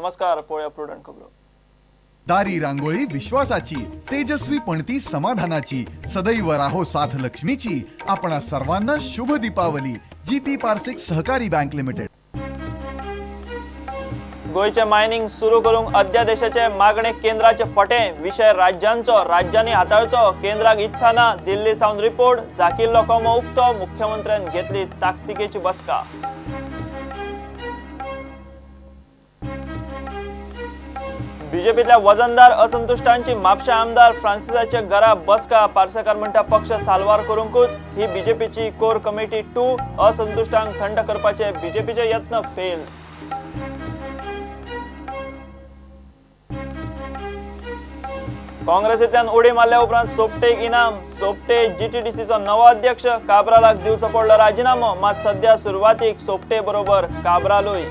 नमस्कार, पोळ्या प्रुडंट खबरो. दारी रांगोळी विश्वासाची, तेजस्वी पणती समाधानाची, सदैव राहो साथ लक्ष्मीची. आपणा सर्वांना शुभ दीपावली. जीपी पार्सेक सहकारी बँक लिमिटेड. गोयचे मायनिंग सुरू करूंक अध्यादेशाचे मागणे केंद्राचे फटे. विषय राज्यांचो, राज्यांनी हाताळचो. केंद्राक इच्छा ना. दिल्ली सावन रिपोर्ट. झाकिल्लो कोमो उक्तो. मुख्यमंत्र्यान घेतली ताकतिकेची बसका. बीजेपीतल्या वजनदार असंतुष्टांची म्हापशा आमदार फ्रांसिसाच्या घरा बसका. पार्सेकार म्हणटा पक्ष साल्वार करूंकूच. ही बीजेपीची कोर कमिटी 2. असंतुष्टांक थंड करपाचे बीजेपीचे यत्न फेल. काँग्रेसींतल्यान उडी मारल्या उपरांत सोपटेक इनाम. सोपटे जीटीडीसीचो नवो अध्यक्ष. काब्रालाक दिवचो पडलो राजीनामो. मात सध्या सुरवातीक सोपटे बरोबर काब्रालूय.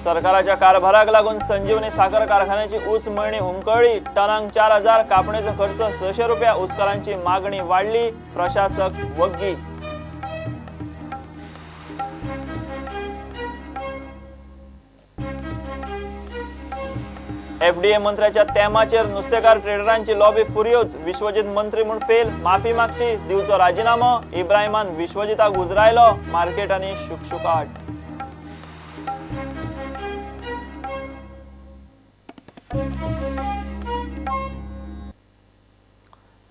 सरकाराच्या कारभाराक लागून संजीवनी साखर कारखान्याची ऊस मळणी हुमकळली. टनांक 4000. कापणीचो खर्च 600 रुपया. ऊसकारांची मागणी वाढली. प्रशासक वग्गी. एफडीए मंत्र्याच्या तेमाचेर नुस्तेकार ट्रेडरांची लॉबी फुर्योज. विश्वजीत मंत्री म्हूण फेल. माफी मागची. दिवचो राजीनामो. इब्राहिमान विश्वजिताक उजरायलो. मार्केट आनी शुकशुकाट.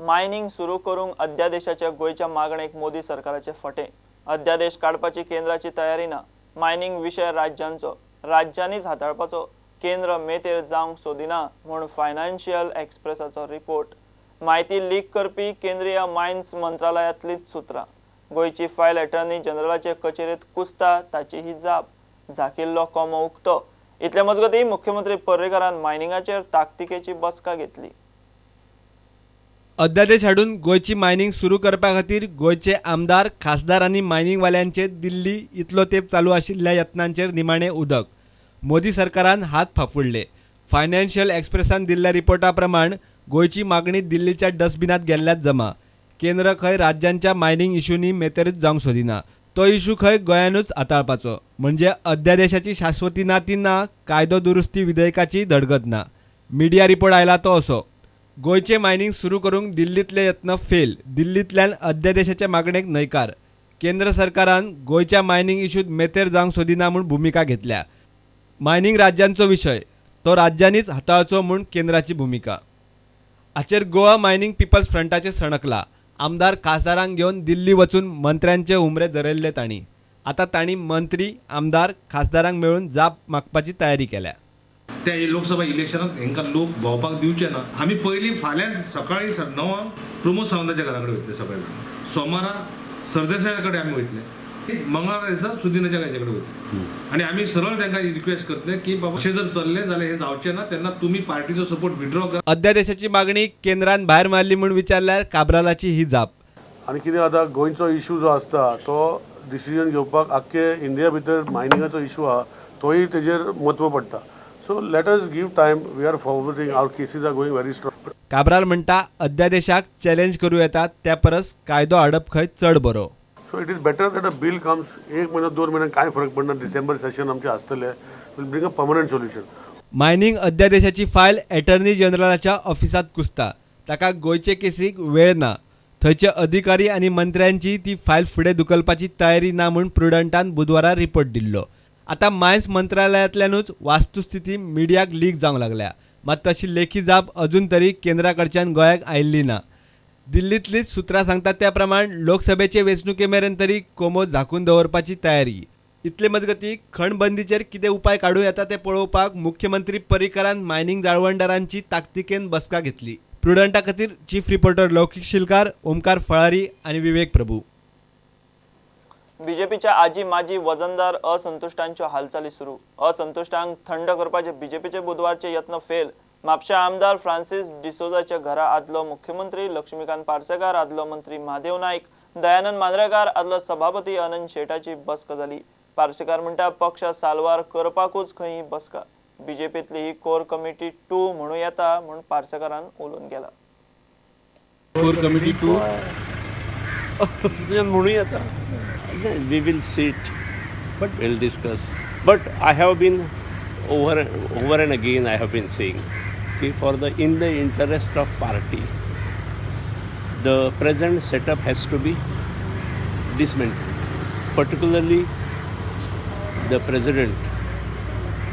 मायनिंग सुरू करूंक अध्यादेशाच्या गोयच्या मागणेक मोदी सरकाराचे फटे. अध्यादेश काडपाची केंद्राची तयारी ना. मायनिंग विषय राज्यांचो, राज्यांनीच हाताळपाचो. केंद्र मेतेर जावंक सोदिना म्हूण फायनान्शियल एक्सप्रेसाचो रिपोर्ट. माहिती लीक करपी केंद्रीय मायन्स मंत्रालयातलीच सुत्रां. गोयची फायल अटॉर्नी जनरलाचे कचेरेत कुसता. ताची ही जाप. झाकिल्लो कोमो उक्तो. इतले मजगतीं मुख्यमंत्री पर्रीकारान मायनिंगाचेर ताकतिकेची बसका घेतली. अध्यादेश हाडून गोयची मायनिंग सुरू करपा खातीर गोयचे आमदार, खासदार आनी मायनिंगवाल्यांचे दिल्ली इतलो तेंप चालू आशिल्ल्या यत्नांचेर निमाणें उदक. मोदी सरकारान हात फाफुडले. फायनान्शियल एक्सप्रेसान दिल्ल्या रिपोर्टा प्रमाण गोयची मागणी दिल्लीच्या डस्टबिनात गेल्ल्यात जमा. केंद्र खंय राज्यांच्या मायनिंग इश्यूंनी मेतेरूच जावंक सोदिना. तो इश्यू खंय गोंयानूच हाताळपाचो. म्हणजे अध्यादेशाची शाश्वती ना ती ना, कायदो दुरुस्ती विधेयकाची धडगत ना. मिडिया रिपोर्ट आयला तो असो. गोयचे मायनिंग सुरू करूंक दिल्लीतले यत्न फेल. दिल्लींतल्यान अध्यादेशाच्या मागणेक न्हयकार. केंद्र सरकारान गोयच्या मायनिंग इश्यूत मेतेर जावंक सोदिना म्हूण भुमिका घेतल्या. मायनिंग राज्यांचो विशय, तो राज्यांनीच हाताळचो म्हूण केंद्राची भुमिका. हाचेर गोवा मायनिंग पिपल्स फ्रंटाचेर सणकला. आमदार, खासदारांक घेवन दिल्ली वचून मंत्र्यांचे उमरे झरयल्ले तांणी. आतां तांणी मंत्री, आमदार, खासदारांक मेळून जाप मागपाची तयारी केल्या. त्या लोकसभा इलेक्शनात हांकां लोक भोंवपाक दिवचे ना. आमी पयलीं फाल्यां सकाळीं 9 प्रमोद सावंताच्या घरा कडेन वयतले. सकाळी सोमारा सरदेसाया कडेन आमी वयतले. मंगळारा दिसा सुदिनाच्या गायचे कडेन वयतले. आनी आमी सरळ तांकां रिक्वेस्ट करतले की बाबा अशें जर चल्लें जाल्यार हें जावचें ना. तेन्ना तुमी पार्टीचो सपोर्ट विड्रॉ करा. अध्यादेशाची मागणी केंद्रान भायर मारली म्हूण विचारल्यार काब्रालाची ही जाप. आनी कितें आतां गोंयचो इश्यू जो आसता तो डिसिजन घेवपाक आख्खे इंडिया भितर मायनिंगाचो इश्यू आहा तोय तेजेर म्हत्व पडटा. So let us give time. We are forwarding. Our cases are going very strong. Cabral म्हणटा अध्यादेशाक चॅलेंज करूं येतात त्या परस कायदो हाडप खंय चड बरो. So it is better that a bill comes. 1 महिना 2 महिन्यान कांय फरक पडना. डिसेंबर सेशन आमचें आसतलें. Will bring a permanent solution. Mining अध्यादेशाची फायल अटॉर्नी जनरलाच्या ऑफिसात कुसता. ताका गोयचे केसीक वेळ ना. थंयचे अधिकारी आनी मंत्र्यांची ती फायल फुडें धुकलपाची तयारी ना म्हूण प्रुडंटान बुधवारा रिपोर्ट दिल्लो. आतां मायन्स मंत्रालयातल्यानूच वास्तुस्थिती मिडियाक लीक जावंक लागल्या. मात तशी लेखी जाप अजून तरी केंद्रा कडच्यान गोंयाक आयिल्ली ना. दिल्लींतलीच सुत्रां सांगतात त्या प्रमाण लोकसभेचे वेंचणुके मेरेन तरी कोमो झाकून दवरपाची तयारी. इतले मजगतीं खणबंदीचेर कितें उपाय काडूं येता तें पळोवपाक मुख्यमंत्री पर्रीकारान मायनिंग जाळवणदारांची ताकतिकेन बसका घेतली. प्रुडंटा खातीर चीफ रिपोर्टर लौकीक शिलकार, ओमकार फळारी आनी विवेक प्रभू. बीजेपीच्या आजी माजी वजनदार असंतुष्टांच्यो हालचाली सुरू. असंतुष्टांक थंड करपाचे बीजेपीचे बुधवारचे यत्न फेल. म्हापशा आमदार फ्रांसीस डिसोजाच्या घरा आदलो मुख्यमंत्री लक्ष्मीकांत पार्सेकार, आदलो मंत्री महादेव नाईक, दयानंद मांद्रेकार, आदलो सभापती अनंत शेटाची बसका जाली. पार्सेकार म्हणटा पक्ष साल्वार करपाकूच खंय बसका. बीजेपीतली ही कोर कमिटी 2 म्हणूं येता म्हूण पार्सेकारान उलोवन गेला. कोर कमिटी 2 तुझ्यान म्हणूं येता we will sit but will discuss but I have been over and again I have been saying की for the interest of party the present setup has to be dismantled, particularly the president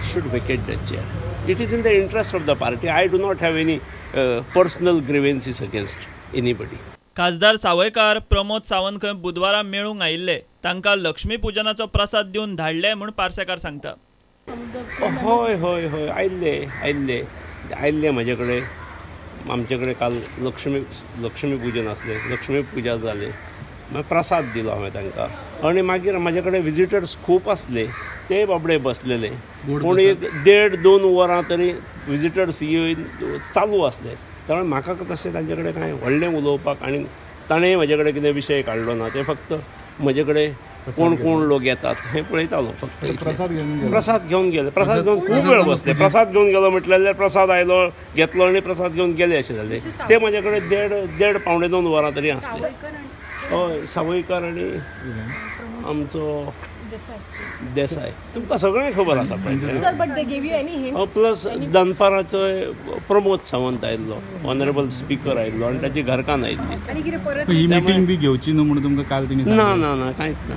should vacate the chair. It is in the interest of the party. I do not have any personal grievances against anybody. खासदार सावयकार प्रमोद सावंत खंय बुधवारा मेळूंक आयिल्ले तांकां लक्ष्मी पुजनाचो प्रसाद दिवन धाडले म्हूण पार्सेकार सांगता. होय आयिल्ले म्हाजे कडेन आमचे कडेन काल लक्ष्मी पूजन आसलें लक्ष्मी पुजा जाली मागीर प्रसाद दिलो हांवें तांकां आनी मागीर म्हाजे कडेन विजिटर्स खूब आसले ते बाबडे बसलेले पूण एक 1.5-2 वरां तरी विजिटर्स येवन चालू आसले त्यामुळे म्हाका तशें तांचे कडेन कांय व्हडलें उलोवपाक आनी ताणें म्हाजे कडेन कितें विशय काडलो ना ते फक्त म्हजे कडेन कोण लोक येतात हें पळयतालो फक्त प्रसाद घेवन गेले प्रसाद घेवन खूब वेळ बसले प्रसाद घेवन गेलो म्हटल्यार प्रसाद आयलो घेतलो आनी प्रसाद घेवन गेले अशें जालें ते म्हाजे कडेन 1.5-2 वरां तरी आसले हय सावयकार आनी आमचो देसाय तुमकां सगळें खबर आसा पळय प्लस दनपाराचो प्रमोद सावंत आयिल्लो ऑनरेबल स्पीकर आयिल्लो आनी ताची घरकान्न आयिल्ली ही मीटिंग बी घेवची न्हू म्हणून तुमकां काल तेणी ना कांयच ना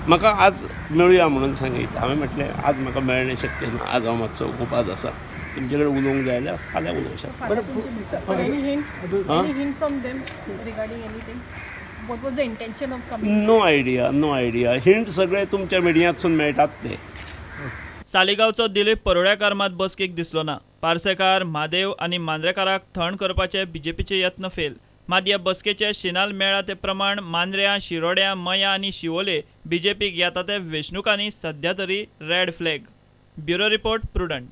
म्हाका आज मेळुया म्हणून सांगितलें हांवें म्हटलें आज म्हाका मेळणें शक्य ना आज हांव मातसो उपास आसा तुमचे कडेन उलोवंक जाय जाल्यार फाल्यां उलोवं शकता What was the intention of coming? No idea hint सगळे तुमच्या मिडियांतसून मेळटात ते सालिगांवचो दिलीप परोळ्याकार मात बसकेक दिसलो ना. पार्सेकार म्हादेव आनी मांद्रेकाराक थंड करपाचे बीजेपीचे यत्न फेल. मात ह्या बसकेचे शिनाल मेळ्ळा ते प्रमाण मांद्र्या शिरोड्या मया आनी शिवोले बीजेपीक येता ते वेंचणुकांनी सध्या तरी red flag. Bureau report prudent.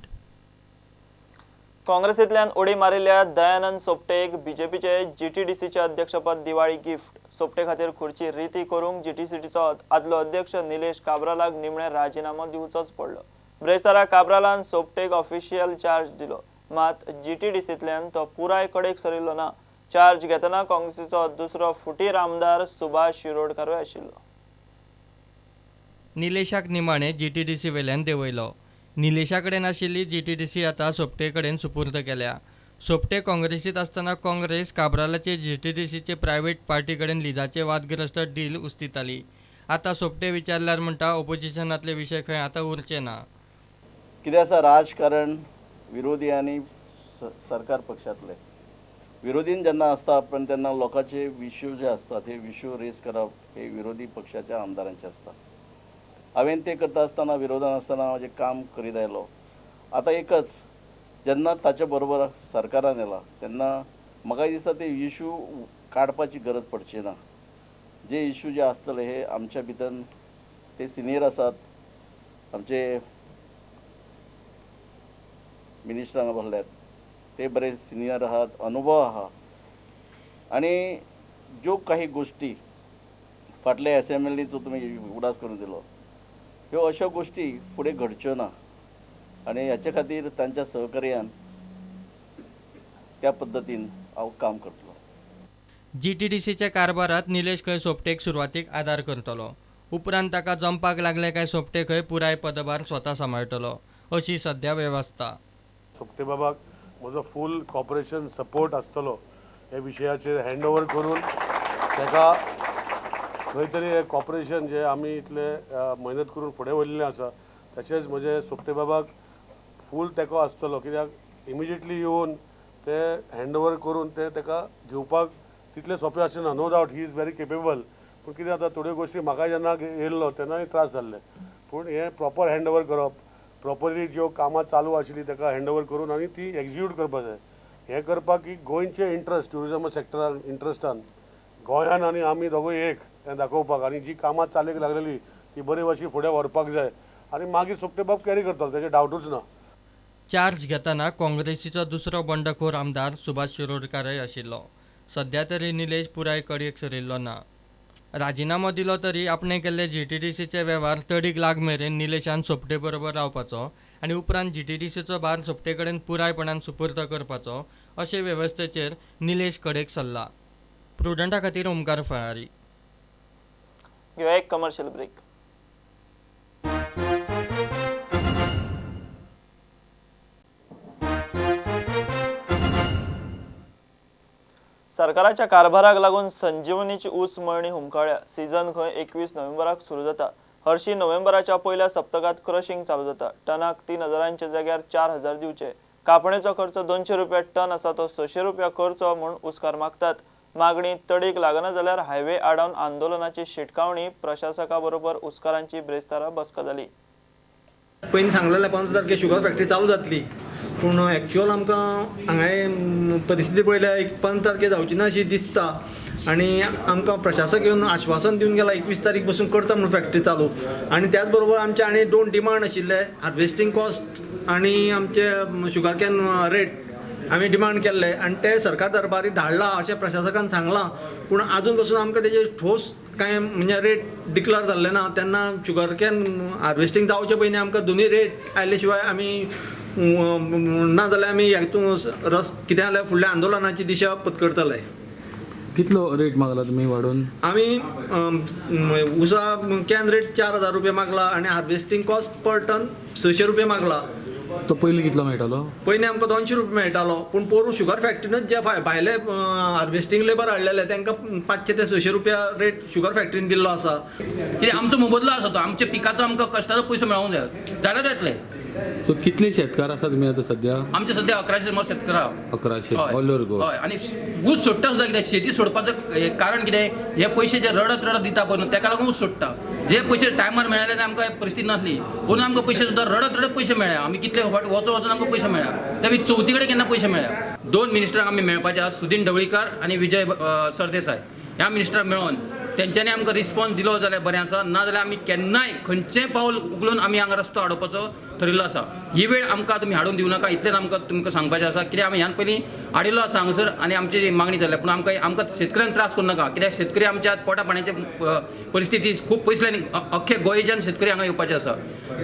काँग्रेसींतल्यान उडी मारिल्ल्या दयानंद सोपटेक बीजेपीचे जीटीडीसीचे अध्यक्षपद दिवाळी गिफ्ट. सोपटे खातीर खुर्ची रिती करूंक जीटीसीचो आदलो अध्यक्ष निलेश काब्रालाक निमणे राजीनामो दिवचोच पडलो. ब्रेसारा काब्रालान सोपटेक ऑफिशियल चार्ज दिलो मात जीटीडीसींतल्यान तो पुराय कडेक सरिल्लो ना. चार्ज घेतना काँग्रेसीचो दुसरो फुटीर आमदार सुभाष शिरोडकारूय आशिल्लो. निलेशाक निमाणे जीटीडीसी वेल्यान देंवयलो. निलेशा कडेन आशिल्ली जीटीडीसी आतां सोपटे कडेन सुपूर्द केल्या. सोपटे काँग्रेसीत आसतना काँग्रेस काब्रालाचे जीटीडीसीचे प्रायव्हेट पार्टी कडेन लिजाचे वादग्रस्त डील उस्तिताली. आतां सोपटे विचारल्यार म्हणटा ऑपोजिशनांतले विशय खंय आतां उरचे ना. कितें आसा राजकारण विरोधी आनी सरकार पक्षांतले विरोधीन जेन्ना आसता पण तेन्ना लोकांचे इश्यू जे आसता ते इश्यू रेज करप हे विरोधी पक्षाच्या आमदारांचे आसता. हांवें ते करता आसतना विरोधान आसतना म्हजें काम करीत आयलो. आतां एकच जेन्ना ताचे बरोबर सरकारान येला तेन्ना म्हाका दिसता ते इश्यू काडपाची गरज पडची ना. जे इश्यू जे आसतले हे आमच्या भितर ते सिनियर आसात आमचे मिनिस्टर हांगा बसल्यात ते बरे सिनियर आहात अनुभव आहा आनी ज्यो काही गोष्टी फाटल्या असेंब्लीचो तुमी उडास करून दिलो ह्यो अशो गोष्टी फुडें घडच्यो ना आनी हाचे खातीर तांच्या सहकार्यान त्या पद्दतीन हांव काम करतलो. जीटीडीसीच्या कारभारात निलेश खंय सोपटेक सुरवातीक आदार करतलो. उपरांत ताका जमपाक लागले काय सोपटे खंय पुराय पदभार स्वता सांबाळटलो अशी सध्या वेवस्था. सोपटे बाबाक म्हजो फूल कॉपरेशन सपोर्ट आसतलो हे विशयाचेर हँड ओवर करून ताका खंय तरी हे कॉपरेशन जे आमी इतले मेहनत करून फुडें व्हरलेलें आसा तशेंच म्हजे सोपटे बाबाक फूल तेको आसतलो कित्याक इमिजिएटली येवन ते हँड ओवर करून ते ताका घेवपाक तितलें सोंपें आसना. No doubt he is very capable पूण कितें जाता थोड्यो गोश्टी म्हाका जेन्ना येयल्लो तेन्नाय त्रास जाल्ले पूण हे प्रॉपर हँड ओवर करप प्रॉपरली ज्यो कामां चालू आशिल्लीं ताका हँड ओवर करून आनी ती एक्झिक्यूट करपाक जाय. हें करपाक की गोंयचे इंट्रस्ट ट्युरिजम सॅक्टरान इंट्रस्टान गोंयान आनी आमी दोगूय एक हें दाखोवपाक आनी जी कामां चालीक लागलेली ती बरे भाशेन फुडें व्हरपाक जाय आनी मागीर सोपटे बाब कॅरी करतलो तेजे डावटूच ना. चार्ज घेतना काँग्रेसीचो दुसरो बंडखोर आमदार सुभाष शिरोडकारय आशिल्लो. सध्या तरी निलेश पुराय कडेक सरिल्लो ना. राजिनामो दिलो तरी आपणे केल्ले जीटीडीसीचे वेव्हार तडीक लाग मेरेन निलेशान सोपटे बरोबर रावपाचो आनी उपरांत जीटीडीसीचो भार सोपटे कडेन पुरायपणान सुपूर्द करपाचो अशे वेवस्थेचेर निलेश कडेक सरला. प्रुडंटा खातीर ओमकार फळारी. घेऊया एक कमर्शियल ब्रेक. सरकाराच्या कारभाराक लागून संजीवनीची ऊस मळणी हुमकाळ्या. सीझन खंय 21 नोव्हेंबराक सुरू जाता. हरशी नोव्हेंबराच्या पहिल्या सप्तकात क्रशिंग चालू जाता. टनाक 3000च्या जाग्यार 4000 दिवचे. कापणेचो खर्च 200 रुपया टन आसा तो 600 रुपया खर्च म्हूण उसकार मागतात. मागणी तडीक लागना जाल्यार हायवे आडावन आंदोलनाची शिटकावणी. प्रशासका बरोबर उसकारांची ब्रेस्तारा बसका जाली. पयलीं सांगलेलें 15 तारखेर शुगर फॅक्टरी चालू जातली, पूण एक्चुअल आमकां हांगा परिस्थिती पळयल्यार 15 तारखेर जावची ना अशी दिसता. आनी आमकां प्रशासक येवन आश्वासन दिवन गेला 21 तारीख पासून करता म्हणून फॅक्टरी चालू. आनी त्याच बरोबर आमचे आनी 2 डिमांड आशिल्ले, हार्वेस्टिंग कॉस्ट आनी आमचे शुगर कॅन रेट आमी डिमांड केल्ले आनी ते सरकार दरबारी धाडला अशें प्रशासकान सांगलां. पूण आजून पासून आमकां तेजे ठोस कांय म्हणजे रेट डिक्लेअर जाल्ले ना. तेन्ना शुगर कॅन हार्वेस्टिंग जावचे पयलीं आमकां दोनूय रेट आयले शिवाय आमी ना जाल्यार आमी हेतून रस कितें जाल्यार फुडल्या आंदोलनाची दिशा पत्करतले. कितलो रेट मागला तुम्ही वाडून? आमी उसा कॅन रेट 4000 रुपया मागला आनी हार्वेस्टिंग कॉस्ट पर टन 600 रुपया मागला. तो पयलीं कितलो मेळटालो? पयलीं आमकां 200 रुपया मेळटालो, पूण पोरू शुगर फॅक्टरीनच जे भायले हार्वेस्टिंग लेबर हाडलेले तांकां 500 ते 600 रुपया रेट शुगर फॅक्टरीन दिल्लो आसा. कित्याक आमचो मोबदलो आसा तो, आमच्या पिकाचो आमकां कश्टाचो पयसो मेळोंक जाय जाल्यार येतले. सो कितले शेतकार आसा तुमी आतां सध्या? आमचे सध्या 1100 शेतकार आहा. 1100 ऑल ओव्हर गोवा. हय, आनी ऊस सोडटा सुद्दां कित्याक शेती सोडपाचें कारण कितें, हे पयशे जे रडत दिता पळय न्हू तेका लागून ऊस सोडटा. जे पयशे टायमार मेळ्ळे ते आमकां परिस्थिती नासली, पूण आमकां पयशे सुद्दां रडत पयशे मेळ्ळे. आमी कितले फावट वचून आमकां पयशे मेळ्ळा. त्या चवथी कडेन केन्ना पयशे मेळ्ळा. 2 मिनिस्टरांक आमी मेळपाचे आसा, सुदीन ढवळीकार आनी विजय सरदेसाय. ह्या मिनिस्टरांक मेळोन तेंच्यांनी आमकां रिस्पॉन्स दिलो जाल्यार बरें आसा, ना जाल्यार आमी केन्नाय खंयचेंय पावल उखलून आमी हांगा रस्तो हाडोवपाचो ठरिल्लो आसा. ही वेळ आमकां तुमी हाडून दिवं नाका इतलेंच आमकां तुमकां सांगपाचें आसा. कित्याक आमी ह्यान पयलीं हाडिल्लो आसा हांगासर आनी आमची मागणी जाल्या, पूण आमकां शेतकऱ्यांक त्रास करूं नाका. कित्याक शेतकरी आमच्या पोटा पाण्याचे परिस्थिती खूब पयसल्यान अख्खे गोंयच्यान शेतकरी हांगा येवपाचे आसा.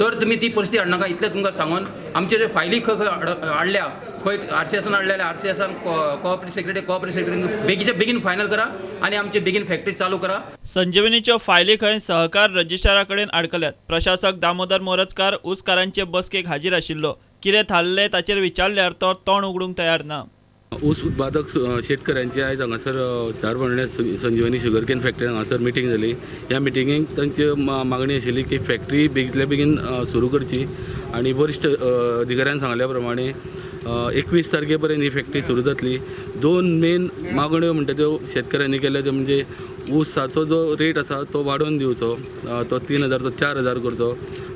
तर तुमी ती परिस्थिती हाडनाका इतलें तुमकां सांगून आमचे जे फायली खंय हाडल्या, खंय RCSन हाडलेल्या RCSन कोऑपरेटिव्ह सेक्रेटरीन बेगीच्या बेगीन फायनल करा आनी आमची बेगीन फॅक्टरी चालू करा. संजीवनीच्यो फायली खंय सहकार रजिस्ट्रारा कडेन आडकल्यात. प्रशासक दामोदर मोरजकार उसकारांचे बसकेक हाजीर आशिल्लो. कितें थारले ताचेर विचारल्यार तो तोंड उगडूंक तयार ना. ऊस उत्पादक शेतकऱ्यांची आयज हांगासर धारबांदोड्या संजीवनी शुगर कॅन फॅक्टरी हांगासर मिटींग जाली. ह्या मिटिंगेक तांची मागणी आशिल्ली की फॅक्टरी बेगींतल्या बेगीन सुरू करची आनी वरिश्ठ अधिकाऱ्यान सांगल्या प्रमाणे 21 तारखे पर्यंत ही फॅक्टरी सुरू जातली. 2 मेन मागण्यो म्हणटा त्यो शेतकऱ्यांनी केल्या त्यो म्हणजे ऊसाचो जो रेट आसा तो वाडोवन दिवचो, तो 3000 तो 4000 करचो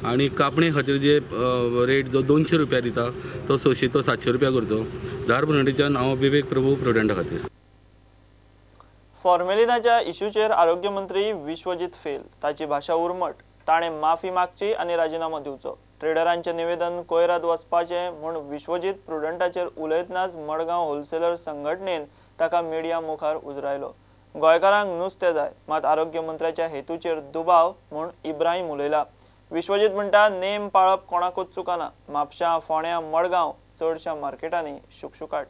आनी कापणे खातीर जे रेट जो 200 रुपया दिता तो 600 तो 700 रुपया करचो. धारबांदोडेच्यान हांव विवेक प्रभू प्रुडंटा खातीर. फॉर्मेलिनाच्या इश्यूचेर आरोग्य मंत्री विश्वजीत फेल. ताची भाशा उर्मट. ताणें माफी मागची आनी राजिनामो दिवचो. ट्रेडरांचें निवेदन कोयरात वचपाचें म्हूण विश्वजीत प्रुडंटाचेर उलयतनाच मडगांव होलसेलर संघटनेन ताका मिडिया मुखार उजरायलो. गोंयकारांक नुस्तें जाय, मात आरोग्य मंत्र्याच्या हेतूचेर दुबाव म्हूण इब्राहीम उलयला. विश्वजीत म्हणटा नेम पाळप कोणाकूच चुकना. म्हापशां, फोंड्यां, मडगांव चडशा मार्केटांनी शुकशुकाट.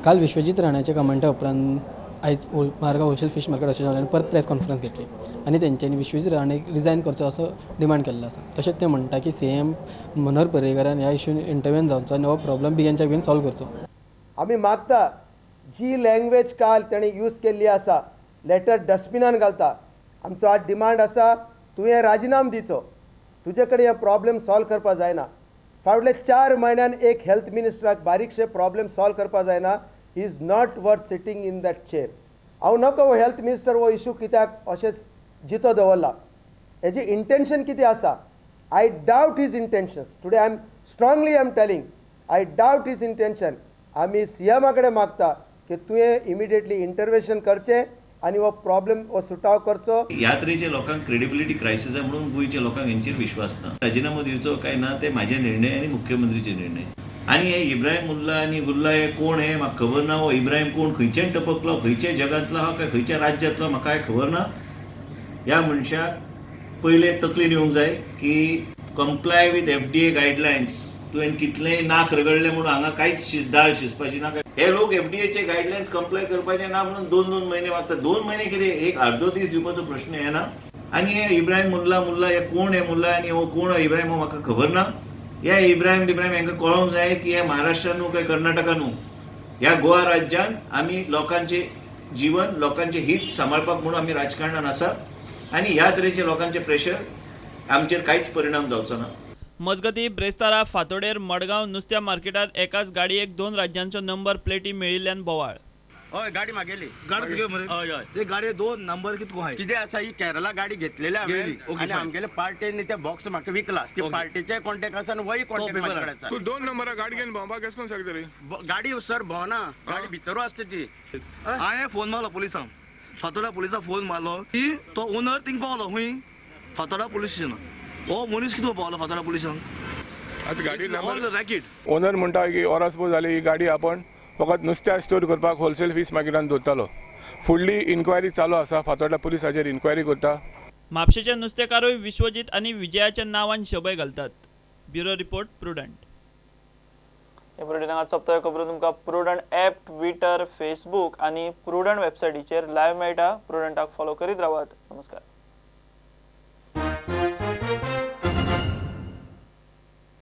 काल विश्वजीत राणाच्या कमेंटा उपरांत आयज मारगांव होलसेल फिश मार्केट असोसिएशनान परत प्रेस कॉन्फरन्स घेतली आनी तेंच्यांनी विश्वजीत राणाक रिजायन करचो असो डिमांड केल्लो आसा. तशेंच ते म्हणटा की CM मनोहर पर्रीकारान ह्या इश्यून इंटरव्यून जावचो आनी हो प्रॉब्लम बेगिनच्या बेगीन सॉल्व करचो. आमी मागता जी लँग्वेज काल तेणें यूज केल्ली आसा लेटर डस्टबिनान घालता. आमचो आज डिमांड आसा तुवें राजिनाम दिवचो. तुजे कडेन हे प्रॉब्लेम सॉल्व करपा जायना. फाटले 4 म्हयन्यान एक हेल्थ मिनिस्टराक बारीकशे प्रॉब्लेम सॉल्व करपा जायना. He is not worth sitting in that chair. हांव नको हो हेल्थ मिनिस्टर हो इश्यू कित्याक अशेंच जितो दवरला. हेजी इंटेंशन कितें आसा? I doubt his intentions. Today I am telling I doubt his intention. आमी CMा कडेन मागता की तुवें इमिडिएटली इंटरवेंशन करचें आनी हो प्रॉब्लेम हो सुटाव करचो. ह्या तरेच्या लोकांक क्रेडिबिलिटी क्रायसीस आहे म्हणून गोंयच्या लोकांक हेंचेर विश्वास ना. राजिनामो दिवचो काय ना ते म्हाजे निर्णय आनी मुख्यमंत्रीचे निर्णय. आनी हे इब्राहीम उल्ला आनी गुल्ला हे कोण हे म्हाका खबर ना. हो इब्राहीम कोण, खंयच्यान टपकलो, खंयच्या जगांतलो हा काय खंयच्या राज्यांतलो म्हाका कांय खबर ना. ह्या मनशाक पयले तकलेन येवंक जाय की कंप्लाय विथ FDA गायडलायन्स. तुवें कितलेंय नाक रगडलें म्हणून हांगा कांयच दाळ शिजपाची ना. हे लोक FDAचे गायडलायन्स कंप्लाय करपाचे ना म्हणून 2-2 महिने मागतात. 2 महिने कितें एक अर्दो दीस दिवपाचो प्रश्न येना. आनी हे इब्राहिम मुल्ला हे कोण हे मुल्ला आनी हो कोण इब्राहिम हो म्हाका खबर ना. ह्या इब्राहिम हांकां कळोंक जाय की हे महाराष्ट्रान न्हू काय कर्नाटका न्हू, ह्या गोवा राज्यान आमी लोकांचे जीवन लोकांचे हित सांबाळपाक म्हणून आमी राजकारणान आसा आनी ह्या तरेचे लोकांचे प्रेशर आमचेर कांयच परिणाम जावचो ना. मजगती ब्रेस्तारा फातोडेर मडगांव नुस्त्या मार्केटात एकाच गाडयेक 2 राज्यांचो नंबर प्लेटी मेळिल्ल्यान बोवाळ. हय गाडी मागेली गाडी हय हय ते गाडी 2 नंबर कितको आहाय कितें आसा ही केरला गाडी घेतलेली हांवें आनी आमगेले पार्टीन ते बॉक्स म्हाका विकला ती पार्टीचे कॉन्टॅक्ट आसा आनी वय कॉन्टॅक्ट म्हाजे कडेन आसा. तू 2 नंबरा गाडी घेवन भोंवपाक केस कोन शकतली गाडी सर भोंवना गाडी भितरू आसता ती. हांवें फोन मारलो पुलिसांक फातोडा पुलिसांक फोन मारलो की तो ओनर थिंग पावलो खंय फातोडा पुलीस स्टेशन. हो मनीस कितको पावलो फातोडा पुलिसांक आतां गाडी नंबर रॅकेट ओनर म्हणटा की ऑरासपो जाली ही गाडी आपण फकत नुस्त्या स्टोर करपाक होलसेल फीस मार्केटान दवरतालो. फुडली इन्क्वायरी चालू आसा. फातोर्डा पुलीस हाचेर इन्क्वायरी करता. म्हापशेचे नुस्तेकारूय विश्वजीत आनी विजयाच्या नांवान शबय घालतात. Bureau report prudent. हे बुलेटिनांत सोंपता खबरो तुमकां प्रुडंट ॲप, ट्विटर, फेसबूक आनी प्रुडंट वेबसायटीचेर लायव्ह मेळटा. प्रुडंटाक फॉलो करीत रावात. नमस्कार.